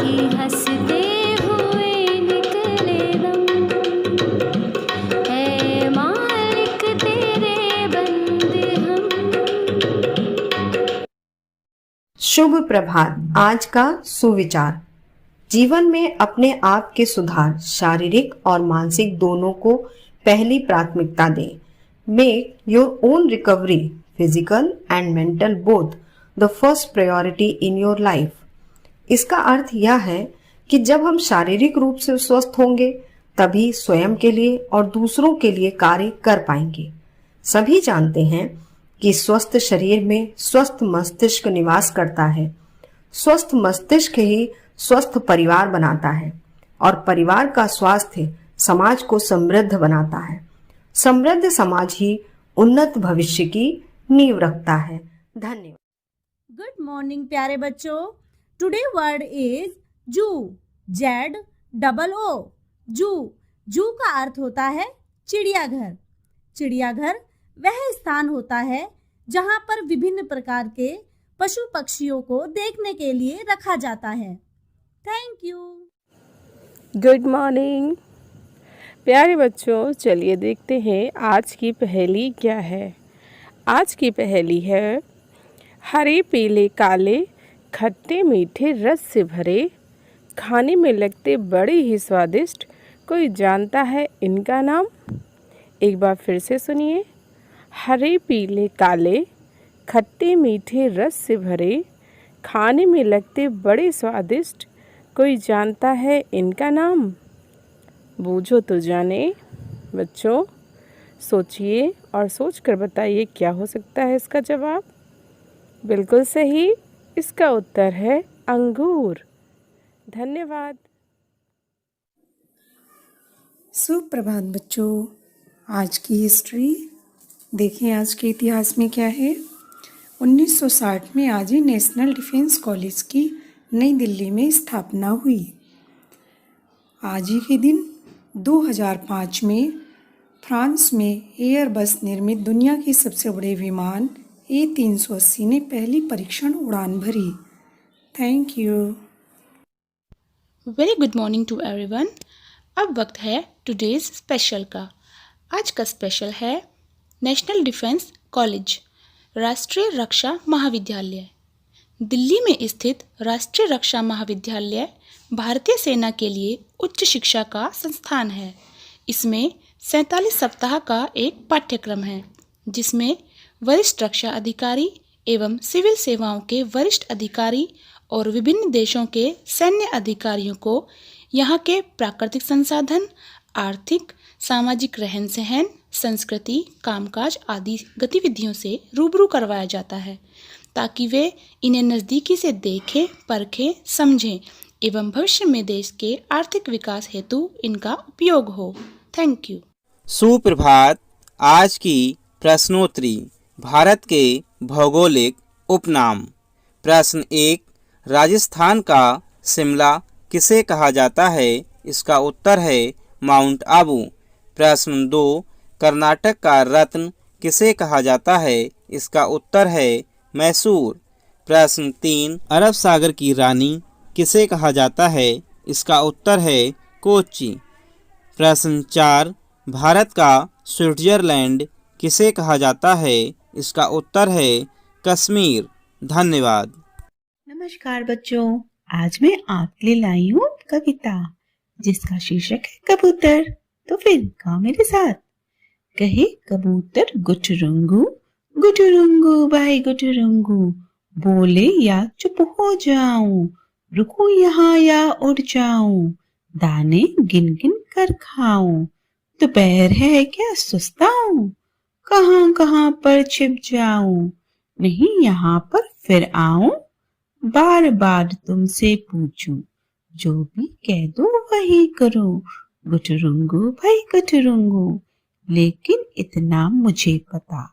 कि हंसते हुए निकले दम, ऐ मालिक तेरे बंदे हम। शुभ प्रभात। आज का सुविचार, जीवन में अपने आप के सुधार शारीरिक और मानसिक दोनों को पहली प्राथमिकता दें। Make your own recovery physical and mental both the first priority in your life. इसका अर्थ यह है कि जब हम शारीरिक रूप से स्वस्थ होंगे तभी स्वयं के लिए और दूसरों के लिए कार्य कर पाएंगे। सभी जानते हैं कि स्वस्थ शरीर में स्वस्थ मस्तिष्क निवास करता है। स्वस्थ मस्तिष्क ही स्वस्थ परिवार बनाता है और परिवार का स्वास्थ्य समाज को समृद्ध बनाता है। समृद्ध समाज ही उन्नत भविष्य की नींव रखता है। धन्यवाद। गुड मॉर्निंग प्यारे बच्चों। टुडे वर्ड इज जू, ZOO। जू, जू का अर्थ होता है चिड़ियाघर। चिड़ियाघर वह स्थान होता है जहाँ पर विभिन्न प्रकार के पशु पक्षियों को देखने के लिए रखा जाता है। Thank you. गुड मॉर्निंग प्यारे बच्चों, चलिए देखते हैं आज की पहेली क्या है। आज की पहेली है, हरे पीले काले खट्टे मीठे रस से भरे, खाने में लगते बड़े ही स्वादिष्ट, कोई जानता है इनका नाम? एक बार फिर से सुनिए। हरे पीले काले खट्टे मीठे रस से भरे, खाने में लगते बड़े स्वादिष्ट, कोई जानता है इनका नाम? बूझो तो जाने। बच्चों सोचिए और सोचकर बताइए क्या हो सकता है इसका जवाब। बिल्कुल सही, इसका उत्तर है अंगूर। धन्यवाद। सुप्रभात बच्चों। आज की हिस्ट्री देखें। आज के इतिहास में क्या है। 1960 में आजी नेशनल डिफेंस कॉलेज की नई दिल्ली में स्थापना हुई। आज ही के दिन 2005 में फ्रांस में एयरबस निर्मित दुनिया की सबसे बड़े विमान A380 ने पहली परीक्षण उड़ान भरी। Thank you. Very good morning to everyone. अब वक्त है टुडेज स्पेशल का। आज का स्पेशल है नेशनल डिफेंस कॉलेज, राष्ट्रीय रक्षा महाविद्यालय। दिल्ली में स्थित राष्ट्रीय रक्षा महाविद्यालय भारतीय सेना के लिए उच्च शिक्षा का संस्थान है। इसमें 47 सप्ताह का एक पाठ्यक्रम है, जिसमें वरिष्ठ रक्षा अधिकारी एवं सिविल सेवाओं के वरिष्ठ अधिकारी और विभिन्न देशों के सैन्य अधिकारियों को यहाँ के प्राकृतिक संसाधन, आर्थिक, सामाजिक रहन सहन, संस्कृति, कामकाज आदि गतिविधियों से रूबरू करवाया जाता है, ताकि वे इन्हें नज़दीकी से देखें, परखें, समझें एवं भविष्य में देश के आर्थिक विकास हेतु इनका उपयोग हो। Thank you. सुप्रभात। आज की प्रश्नोत्तरी, भारत के भौगोलिक उपनाम। प्रश्न 1, राजस्थान का शिमला किसे कहा जाता है? इसका उत्तर है माउंट आबू। प्रश्न 2, कर्नाटक का रत्न किसे कहा जाता है? इसका उत्तर है मैसूर। प्रश्न 3, अरब सागर की रानी किसे कहा जाता है? इसका उत्तर है कोच्चि। प्रश्न 4, भारत का स्विट्जरलैंड किसे कहा जाता है? इसका उत्तर है कश्मीर। धन्यवाद। नमस्कार बच्चों, आज मैं आपके लिए लाई हूँ कविता जिसका शीर्षक है कबूतर। तो फिर गाओ मेरे साथ। कहे कबूतर गुटरुंगू, गुटरुंगू भाई गुटरुंगू, बोले या चुप हो जाऊं, रुकूं यहाँ या उड़ जाऊं, दाने गिन गिन कर खाऊं, दोपहर है क्या सुस्ता हूँ, कहाँ कहाँ पर छिप जाऊं, नहीं यहाँ पर फिर आऊं, बार बार तुमसे पूछूं, जो भी कह दो वही करूं, गुटरुंगू भाई गुटरुंगू, लेकिन इतना मुझे पता,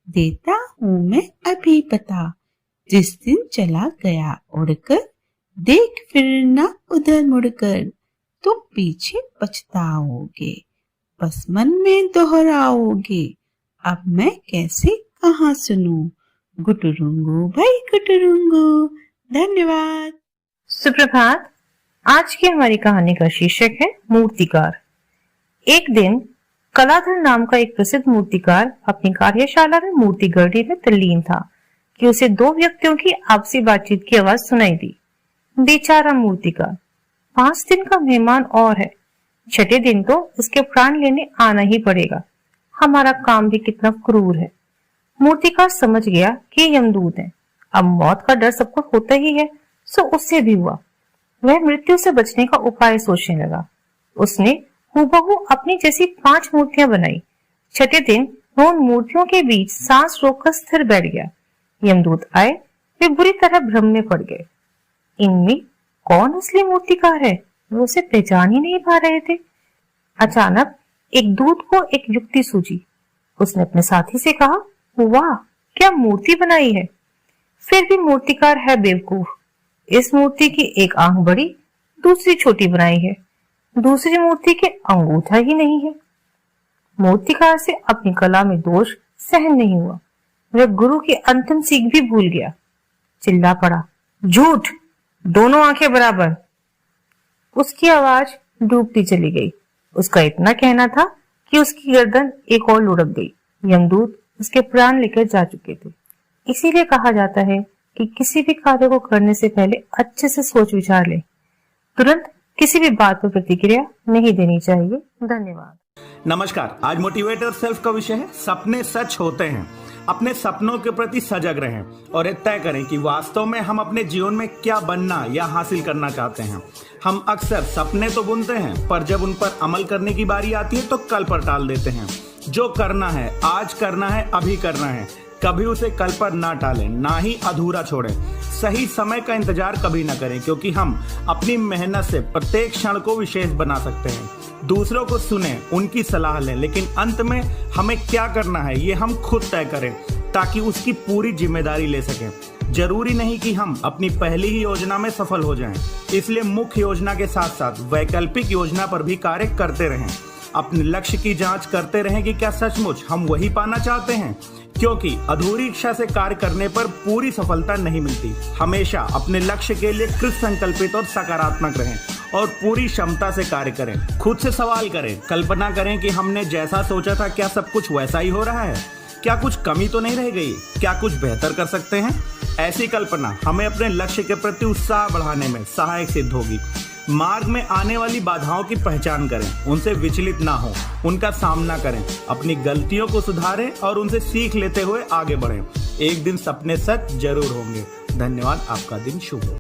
देता हूँ मैं अभी पता, जिस दिन चला गया उड़कर, देख फिर ना उधर मुड़कर, तुम पीछे पछताओगे, बस मन में दोहराओगे, अब मैं कैसे कहाँ सुनूं, गुटरुंगू भाई गुटरुंगू। धन्यवाद। सुप्रभात। आज की हमारी कहानी का शीर्षक है मूर्तिकार। एक दिन कलाधर नाम का एक प्रसिद्ध मूर्तिकार अपनी कार्यशाला में मूर्ति गढ़ने में तल्लीन था कि उसे दो व्यक्तियों की आपसी बातचीत की आवाज सुनाई दी। बेचारा मूर्तिकार, 5 दिन का मेहमान और है, छठे दिन तो उसके प्राण लेने आना ही पड़ेगा। हमारा काम भी कितना क्रूर है। मूर्तिकार समझ गया कि यमदूत है। अब मौत का डर सबको होता ही है, सो उससे भी हुआ। वह मृत्यु से बचने का उपाय सोचने लगा। उसने हूबहू अपनी जैसी 5 मूर्तियां बनाई। छठे दिन वह उन मूर्तियों के बीच सांस रोककर स्थिर बैठ गया। यमदूत आए, वे बुरी तरह भ्रम में पड़ गए। इनमें कौन असली मूर्तिकार है, वो उसे पहचान ही नहीं पा रहे थे। अचानक एक दूत को एक युक्ति सूझी। उसने अपने साथी से कहा, वाह, क्या मूर्ति बनाई है। फिर भी मूर्तिकार है बेवकूफ। इस मूर्ति की एक आंख बड़ी, दूसरी छोटी बनाई है। दूसरी मूर्ति के अंगूठा ही नहीं है। मूर्तिकार से अपनी कला में दोष सहन नहीं हुआ। वह गुरु की अंतिम सीख भी भूल गया। चिल्ला पड़ा, झूठ, दोनों आंखें बराबर। उसकी आवाज डूबती चली गई। उसका इतना कहना था कि उसकी गर्दन एक और लुढ़क गई। यमदूत उसके प्राण लेकर जा चुके थे। इसीलिए कहा जाता है कि किसी भी कार्य को करने से पहले अच्छे से सोच विचार लें। तुरंत किसी भी बात पर प्रतिक्रिया नहीं देनी चाहिए। धन्यवाद। नमस्कार। आज मोटिवेट और सेल्फ का विषय है सपने सच होते हैं। अपने सपनों के प्रति सजग रहें और ये तय करें कि वास्तव में हम अपने जीवन में क्या बनना या हासिल करना चाहते हैं। हम अक्सर सपने तो बुनते हैं, पर जब उन पर अमल करने की बारी आती है तो कल पर टाल देते हैं। जो करना है आज करना है, अभी करना है। कभी उसे कल पर ना टालें, ना ही अधूरा छोड़ें। सही समय का इंतजार कभी ना करें, क्योंकि हम अपनी मेहनत से प्रत्येक क्षण को विशेष बना सकते हैं। दूसरों को सुनें, उनकी सलाह लें, लेकिन अंत में हमें क्या करना है ये हम खुद तय करें, ताकि उसकी पूरी जिम्मेदारी ले सकें। जरूरी नहीं कि हम अपनी पहली ही योजना में सफल हो जाएं, इसलिए मुख्य योजना के साथ साथ वैकल्पिक योजना पर भी कार्य करते रहें। अपने लक्ष्य की जांच करते रहें कि क्या सचमुच हम वही पाना चाहते हैं, क्योंकि अधूरी इच्छा से कार्य करने पर पूरी सफलता नहीं मिलती। हमेशा अपने लक्ष्य के लिए कृत संकल्पित और सकारात्मक रहें और पूरी क्षमता से कार्य करें। खुद से सवाल करें, कल्पना करें कि हमने जैसा सोचा था क्या सब कुछ वैसा ही हो रहा है, क्या कुछ कमी तो नहीं रह गई, क्या कुछ बेहतर कर सकते हैं। ऐसी कल्पना हमें अपने लक्ष्य के प्रति उत्साह बढ़ाने में सहायक सिद्ध होगी। मार्ग में आने वाली बाधाओं की पहचान करें, उनसे विचलित ना हो, उनका सामना करें, अपनी गलतियों को सुधारें और उनसे सीख लेते हुए आगे बढ़ें। एक दिन सपने सच जरूर होंगे। धन्यवाद। आपका दिन शुभ हो।